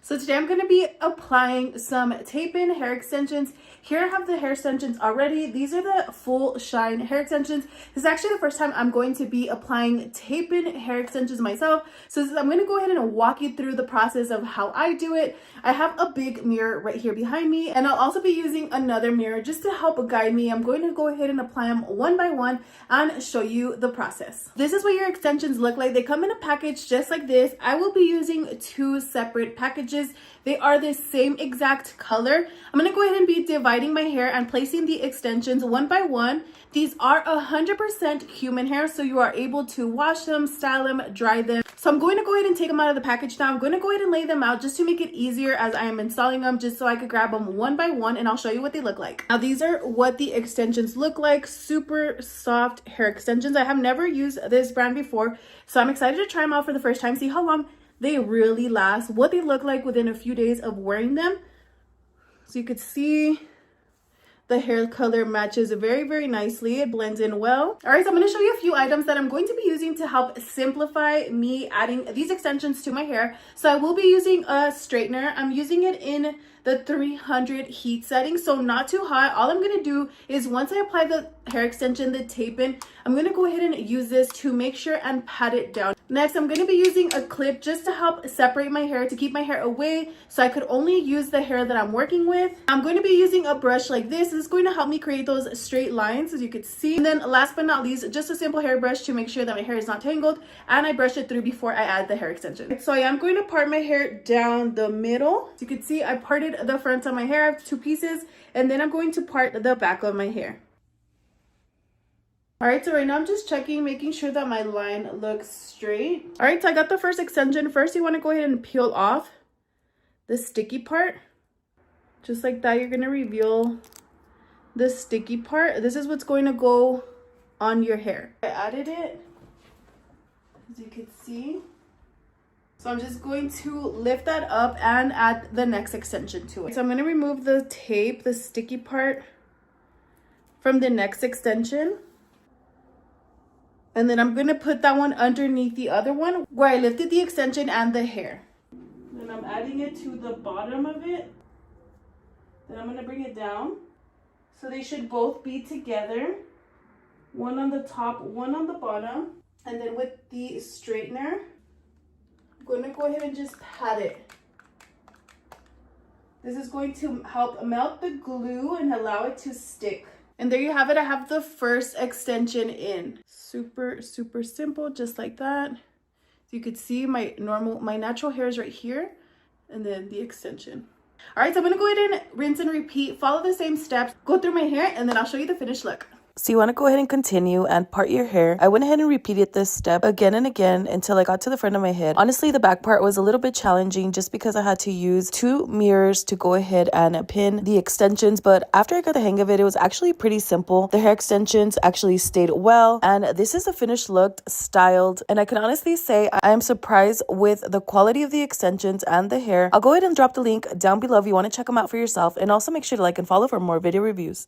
So today I'm going to be applying some tape-in hair extensions. Here I have the hair extensions already. These are the full shine hair extensions. This is actually the first time I'm going to be applying tape-in hair extensions myself. So I'm going to go ahead and walk you through the process of how I do it. I have a big mirror right here behind me, and I'll also be using another mirror just to help guide me. I'm going to go ahead and apply them one by one and show you the process. This is what your extensions look like. They come in a package just like this. I will be using two separate packages. They are the same exact color. I'm going to go ahead and be dividing my hair and placing the extensions one by one. These are 100% human hair, so you are able to wash them, style them, dry them. So I'm going to go ahead and take them out of the package now. I'm going to go ahead and lay them out just to make it easier as I am installing them, just so I could grab them one by one, and I'll show you what they look like. Now these are what the extensions look like. Super soft hair extensions. I have never used this brand before, so I'm excited to try them out for the first time, see how long they really last, what they look like within a few days of wearing them. So you could see the hair color matches very nicely. It blends in well. All right, so I'm going to show you a few items that I'm going to be using to help simplify me adding these extensions to my hair. So I will be using a straightener. I'm using it in the 300 heat setting, so not too hot. All I'm going to do is once I apply the hair extension, the tape-in, I'm going to go ahead and use this to make sure and pat it down. Next, I'm going to be using a clip just to help separate my hair, to keep my hair away so I could only use the hair that I'm working with. I'm going to be using a brush like this. This is going to help me create those straight lines, as you can see. And then last but not least, just a simple hairbrush to make sure that my hair is not tangled, and I brush it through before I add the hair extension. So I am going to part my hair down the middle. As you can see, I parted the front of my hair. I have two pieces, and then I'm going to part the back of my hair. All right, so right now I'm just checking, making sure that my line looks straight. All right, so I got the first extension. First, you want to go ahead and peel off the sticky part. Just like that, you're going to reveal the sticky part. This is what's going to go on your hair. I added it, as you can see. So I'm just going to lift that up and add the next extension to it. So I'm going to remove the tape, the sticky part, from the next extension. And then I'm going to put that one underneath the other one where I lifted the extension and the hair. Then I'm adding it to the bottom of it. Then I'm going to bring it down. So they should both be together. One on the top, one on the bottom. And then with the straightener, I'm going to go ahead and just pat it. This is going to help melt the glue and allow it to stick. And there you have it. I have the first extension in. Super simple, just like that. So you could see my natural hair is right here, and then the extension. All right, so I'm gonna go ahead and rinse and repeat, follow the same steps, go through my hair, and then I'll show you the finished look. So you want to go ahead and continue and part your hair. I went ahead and repeated this step again and again until I got to the front of my head. Honestly, the back part was a little bit challenging just because I had to use two mirrors to go ahead and pin the extensions. But after I got the hang of it, it was actually pretty simple. The hair extensions actually stayed well. And this is a finished look, styled. And I can honestly say I am surprised with the quality of the extensions and the hair. I'll go ahead and drop the link down below if you want to check them out for yourself. And also make sure to like and follow for more video reviews.